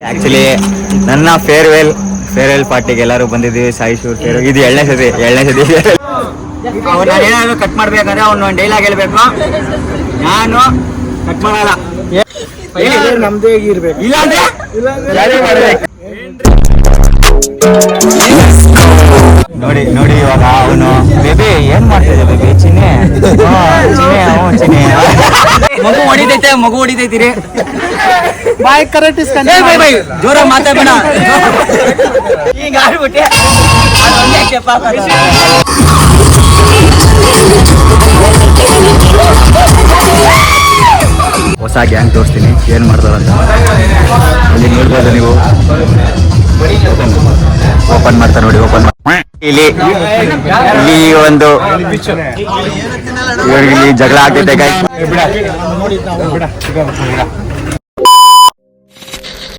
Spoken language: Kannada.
ಆಕ್ಚುಲಿ ನನ್ನ ಫೇರ್ವೆಲ್ ಪಾರ್ಟಿಗೆ ಎಲ್ಲರೂ ಬಂದಿದ್ದೀವಿ. ಸಾಯಿ ಶೂರ್ ಫೇರ್ ಇದು ಎರಡನೇ ಸತಿ ನಾನು ಏನಾದ್ರು ಕಟ್ ಮಾಡ್ಬೇಕಾದ್ರೆ ಅವ್ನು ಒಂದು ಡೈಲಾಗ್ ಹೇಳ್ಬೇಕು. ನಾನು ಕಟ್ ಮಾಡಲ್ಲ, ನಮ್ದೇ ಇರ್ಬೇಕು. ನೋಡಿ ನೋಡಿ ಇವಾಗ ಅವನು ಬೇಬಿ ಏನ್ ಮಾಡ್ತಿದ್ದೆ ಬೇಬಿ ಚಿನ್ನೆ ಮಗು ಹೊಡಿತೈತಿರಿ ಬಾಯ್ ಕರೆಕ್ಟ್ ಜೋರ ಮಾತಾಡಬೇಡ ಈಗ ಆಡ್ಬಿಟ್ಟೆ. ಹೊಸ ಗ್ಯಾಂಗ್ ತೋರಿಸ್ತೀನಿ ಏನ್ ಮಾಡ್ತಾರಂತ ಅಲ್ಲಿ ನೋಡ್ಬೋದು ನೀವು. ಓಪನ್ ಮಾಡ್ತಾರೆ ನೋಡಿ, ಇಲ್ಲಿ ಒಂದು ಇವ್ರಿಗೆ ಜಗಳ ಆಗ್ತೈತೆ.